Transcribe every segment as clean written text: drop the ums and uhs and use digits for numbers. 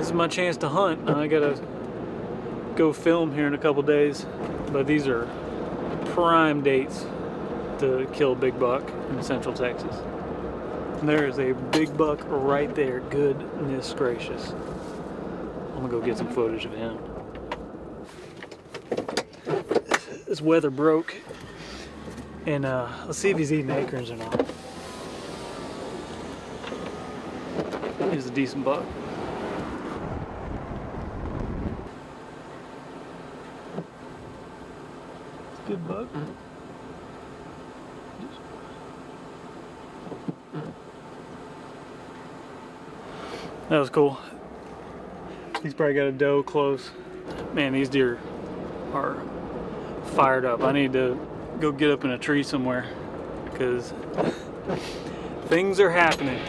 this is my chance to hunt. I gotta go film here in a couple days, but these are prime dates to kill a big buck in Central Texas. And there is a big buck right there. Goodness gracious. I'm gonna go get some footage of him. This weather broke, and let's see if he's eating acorns or not. He's a decent buck. It's a good buck. That was cool. He's probably got a doe close. Man, these deer are fired up. I need to go get up in a tree somewhere because things are happening.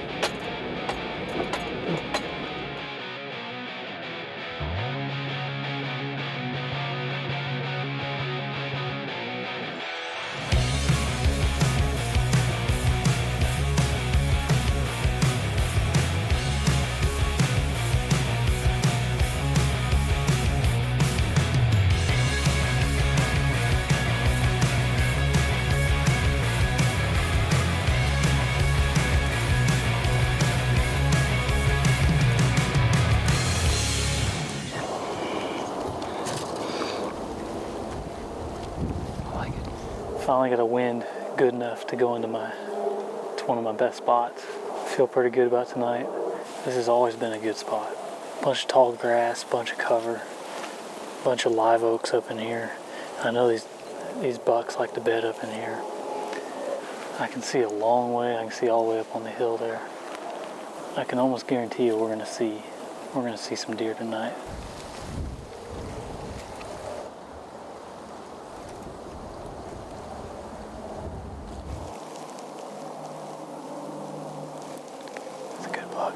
Finally got a wind good enough to go into it's one of my best spots. Feel pretty good about tonight. This has always been a good spot. Bunch of tall grass, bunch of cover, bunch of live oaks up in here. I know these bucks like to bed up in here. I can see a long way. I can see all the way up on the hill there. I can almost guarantee you we're gonna see some deer tonight.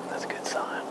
That's a good sign.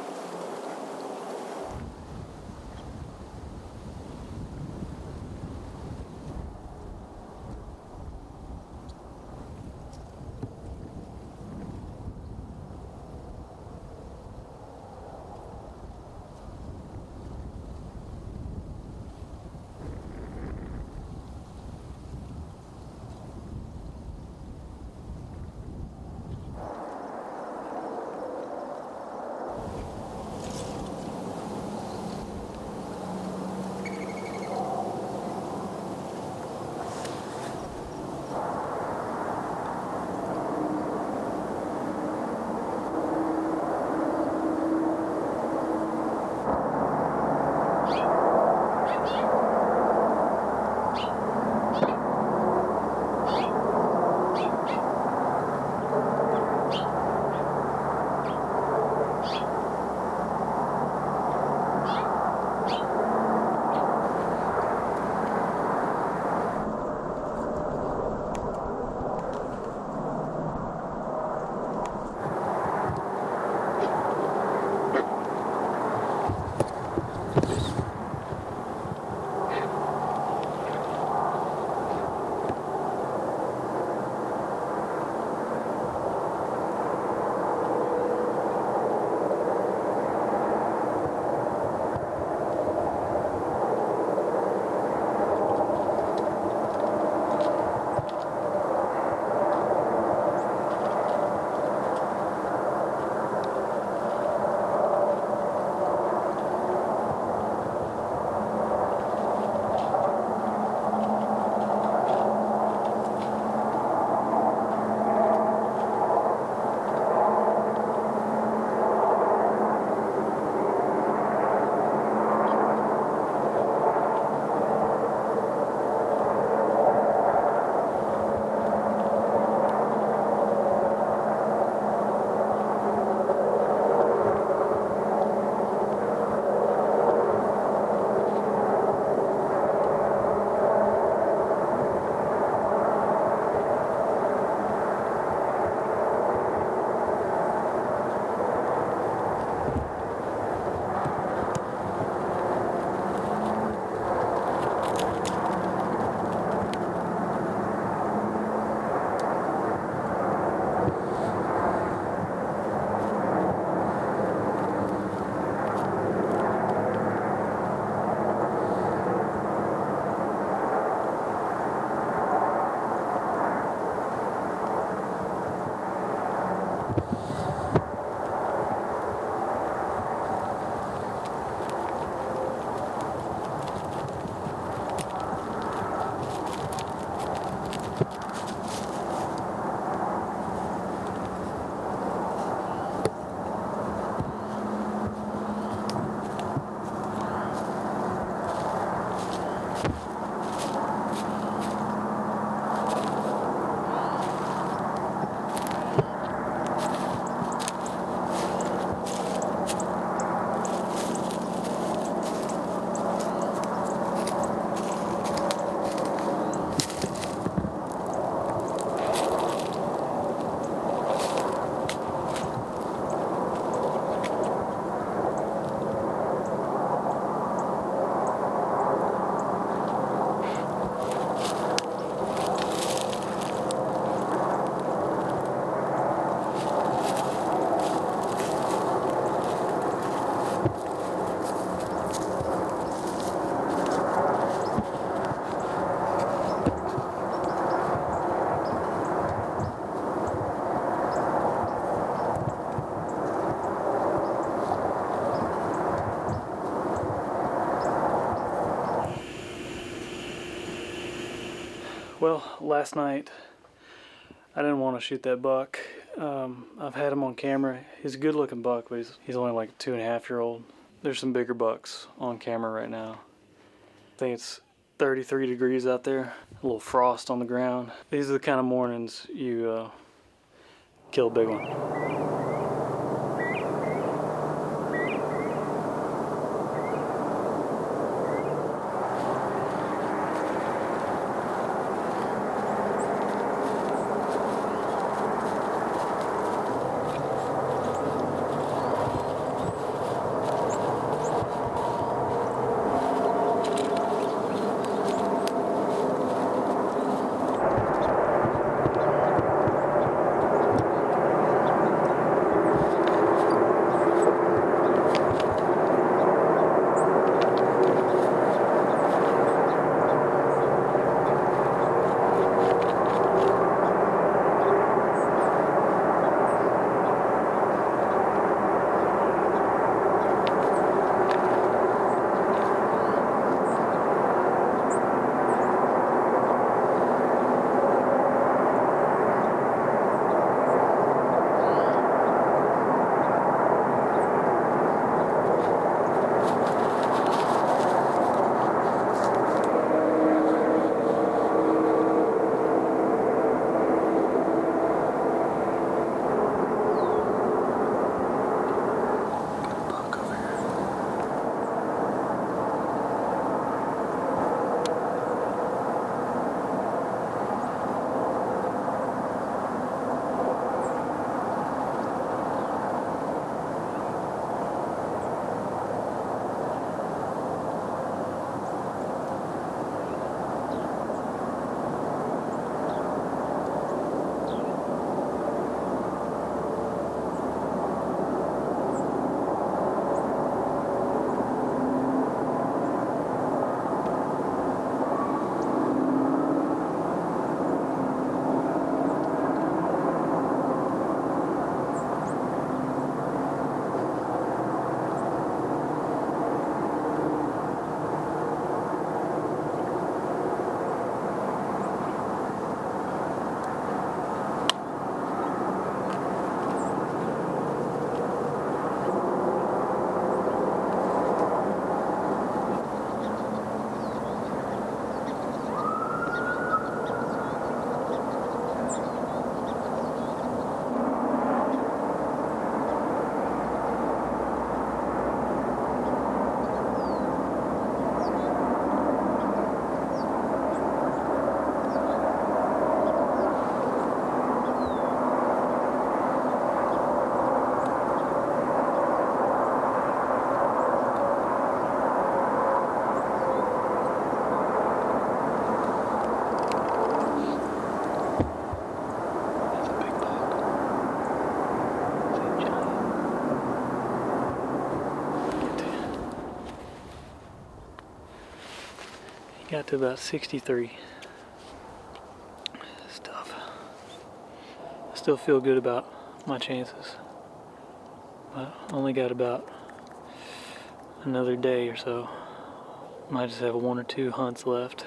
Well, last night I didn't want to shoot that buck. I've had him on camera. He's a good looking buck, but he's only like a 2.5-year-old. There's some bigger bucks on camera right now. I think it's 33 degrees out there, a little frost on the ground. These are the kind of mornings you kill a big one. Got to about 63. Stuff. I still feel good about my chances. But only got about another day or so. Might just have 1 or 2 hunts left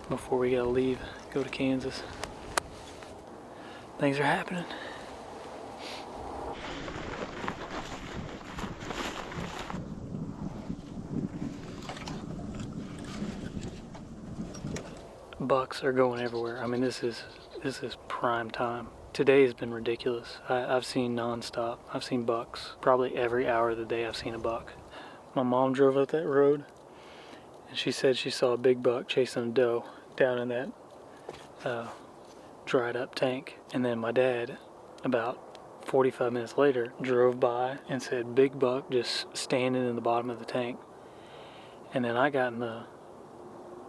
before we gotta leave, go to Kansas. Things are happening. Bucks are going everywhere. I mean, this is prime time. Today has been ridiculous. I've seen nonstop. I've seen bucks. Probably every hour of the day I've seen a buck. My mom drove up that road and she said she saw a big buck chasing a doe down in that dried up tank. And then my dad, about 45 minutes later, drove by and said big buck just standing in the bottom of the tank. And then I got in the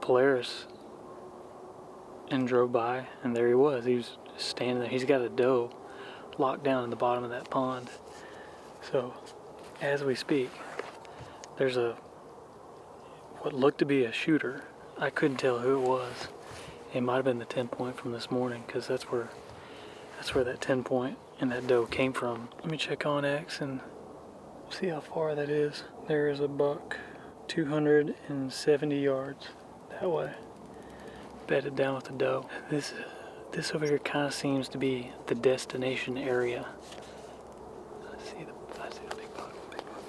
Polaris and drove by, and there he was. He was just standing there. He's got a doe locked down in the bottom of that pond. So as we speak, there's what looked to be a shooter. I couldn't tell who it was. It might have been the 10 point from this morning, because that's where that 10 point and that doe came from. Let me check OnX and see how far that is. There is a buck 270 yards that way. bedded down with the doe. This over here kind of seems to be the destination area. I see the big buck. Big buck.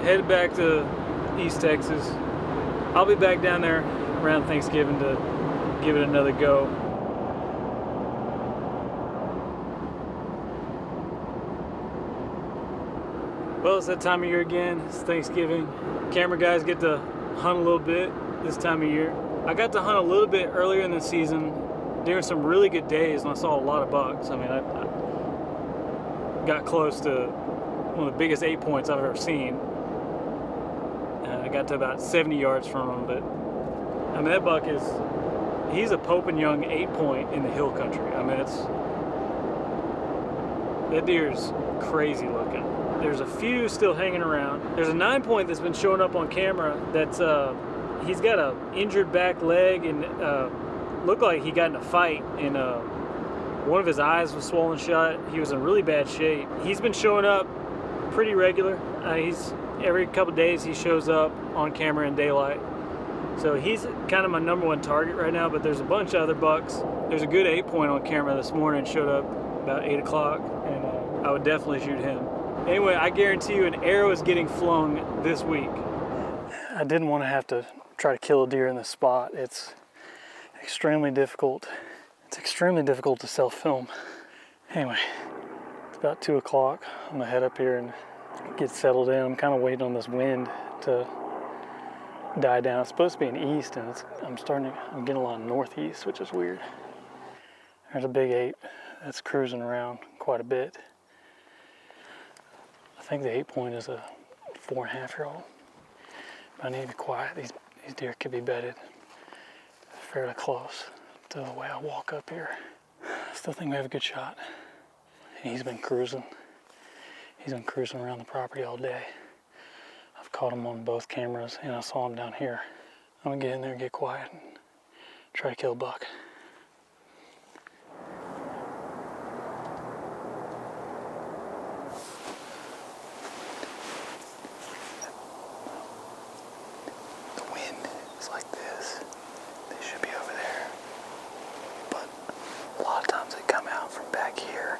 headed back to East Texas. I'll be back down there around Thanksgiving to give it another go. Well, it's that time of year again. It's Thanksgiving. Camera guys get to hunt a little bit this time of year. I got to hunt a little bit earlier in the season during some really good days, and I saw a lot of bucks. I mean, I got close to one of the biggest 8 points I've ever seen. I got to about 70 yards from him, but I mean, that buck he's a Pope and Young 8 point in the hill country. I mean, that deer's crazy looking. There's a few still hanging around. There's a 9 point that's been showing up on camera that's, he's got a injured back leg and looked like he got in a fight and one of his eyes was swollen shut. He was in really bad shape. He's been showing up pretty regular. Every couple days he shows up on camera in daylight. So he's kind of my #1 target right now, but there's a bunch of other bucks. There's a good 8 point on camera this morning, showed up about 8 o'clock, and I would definitely shoot him. Anyway, I guarantee you an arrow is getting flung this week. I didn't want to have to try to kill a deer in this spot. It's extremely difficult. It's extremely difficult to self-film. Anyway, it's about 2 o'clock. I'm gonna head up here and get settled in. I'm kind of waiting on this wind to die down. It's supposed to be an east, and I'm getting a lot of northeast, which is weird. There's a big 8 that's cruising around quite a bit. I think the 8 point is a 4.5-year-old. But I need to be quiet. These deer could be bedded fairly close to the way I walk up here. I still think we have a good shot. He's been cruising. He's been cruising around the property all day. I've caught him on both cameras, and I saw him down here. I'm gonna get in there and get quiet and try to kill a buck. The wind is like this. They should be over there. But a lot of times they come out from back here.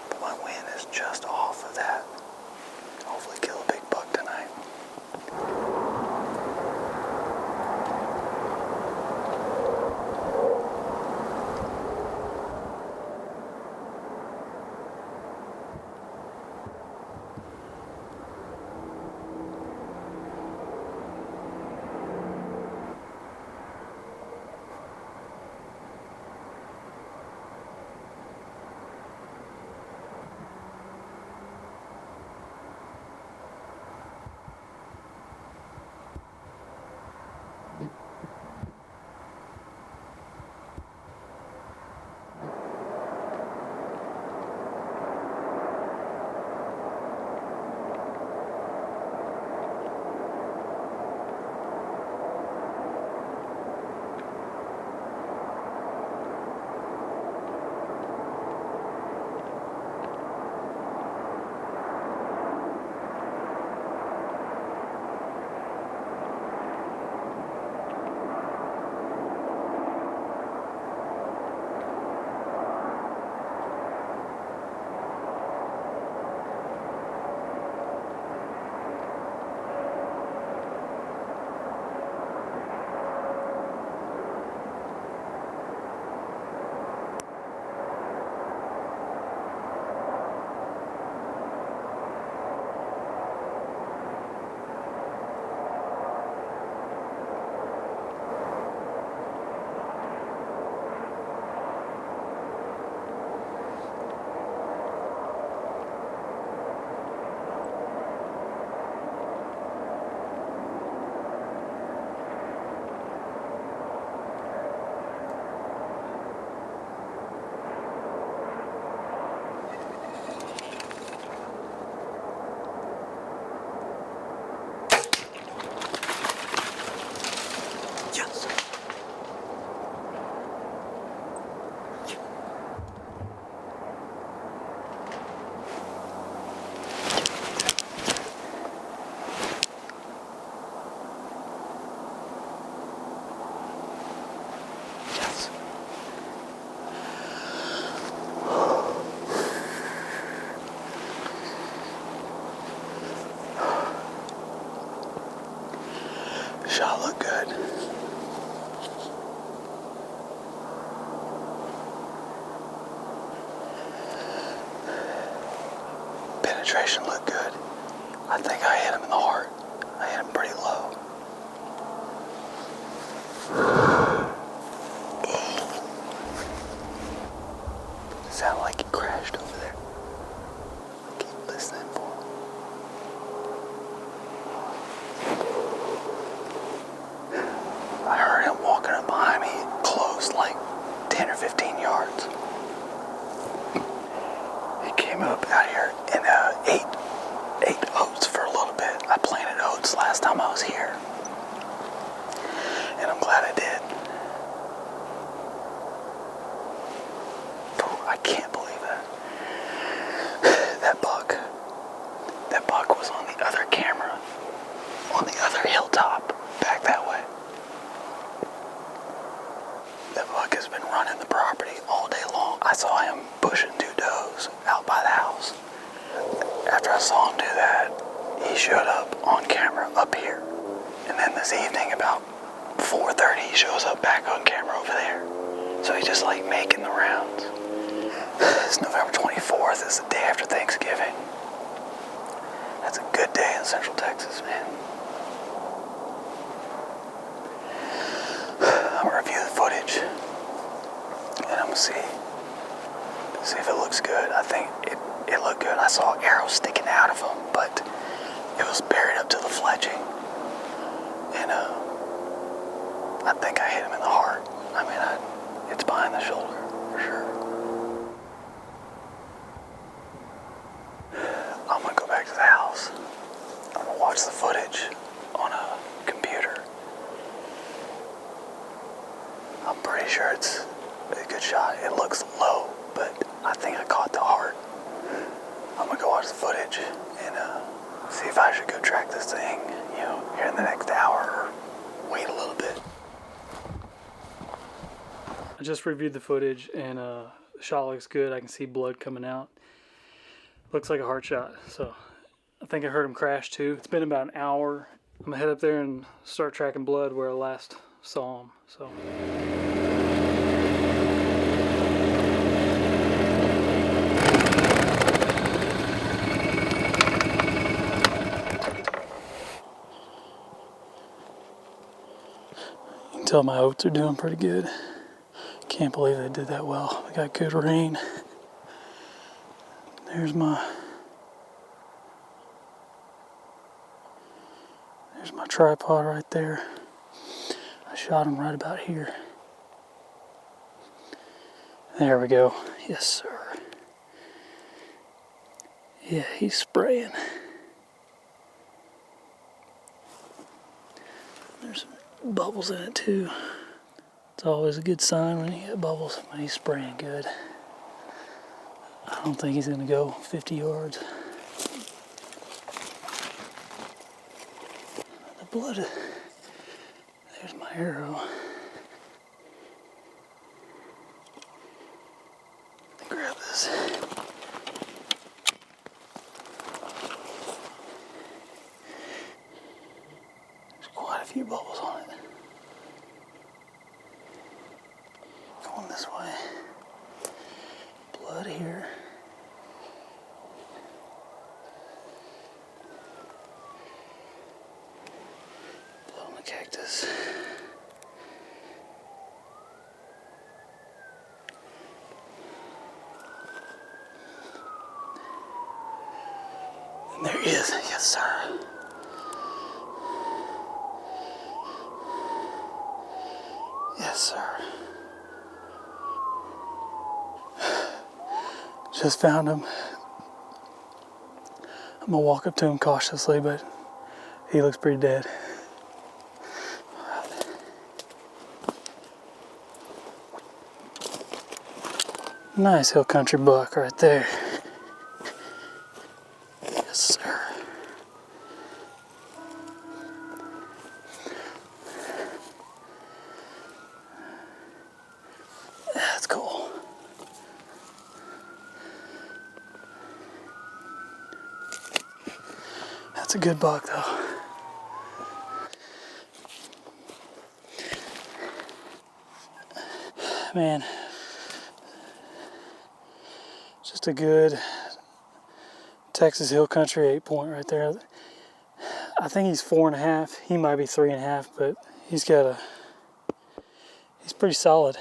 But my wind is just off of that. Hopefully kill a big buck tonight. Shot looked good. Penetration looked good. I think I hit him in the heart. I hit him pretty low. It sounded like he crashed over there. Keep listening for him. I heard him walking up behind me, close, like 10 or 15 yards. He came up out here and ate oats for a little bit. I planted oats last time I was here, and I'm glad I did. I can't believe that. That buck was on the other camera, on the other hilltop, back that way. That buck has been running the property all day long. I saw him pushing 2 does out by the house. After I saw him do that, he showed up on camera up here. And then this evening, about 4:30, he shows up back on camera over there. So he's just like making the rounds. It's November 24th. It's the day after Thanksgiving. That's a good day in Central Texas, man. I'm gonna review the footage, and I'm gonna see if it looks good. I think it looked good. I saw arrows sticking out of him, but it was buried up to the fletching, and I think I hit him in the heart. I mean, it's behind the shoulder for sure. I'm gonna go back to the house. I'm gonna watch the footage on a computer. I'm pretty sure it's a good shot. It looks low, but I think I caught the heart. I'm gonna go watch the footage and see if I should go track this thing, here in the next hour, or wait a little bit. I just reviewed the footage, and the shot looks good. I can see blood coming out. Looks like a heart shot, so I think I heard him crash too. It's been about an hour. I'm gonna head up there and start tracking blood where I last saw him. So. You can tell my oats are doing pretty good. Can't believe they did that well. We got good rain. There's my tripod right there. I shot him right about here. There we go. Yes, sir. Yeah, he's spraying. There's bubbles in it too. It's always a good sign when you get bubbles, when he's spraying good. I don't think he's gonna go 50 yards. The blood, there's my arrow. Grab this. There's quite a few bubbles on it. Going this way. Blood here. Blood on the cactus. And there he is. Yes, sir. Yes, sir. Just found him. I'm gonna walk up to him cautiously, but he looks pretty dead. Nice hill country buck right there. Yes, sir. That's cool. That's a good buck, though. Man, just a good Texas Hill Country 8-point right there. I think he's 4.5. He might be 3.5, but he's pretty solid.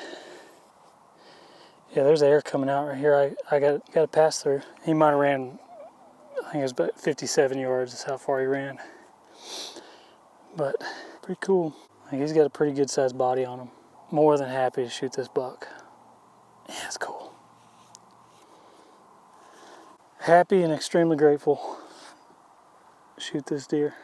Yeah, there's air coming out right here. I got to pass through. He might have ran, I think it was about 57 yards is how far he ran. But pretty cool. He's got a pretty good sized body on him. More than happy to shoot this buck. Yeah, it's cool. Happy and extremely grateful to shoot this deer.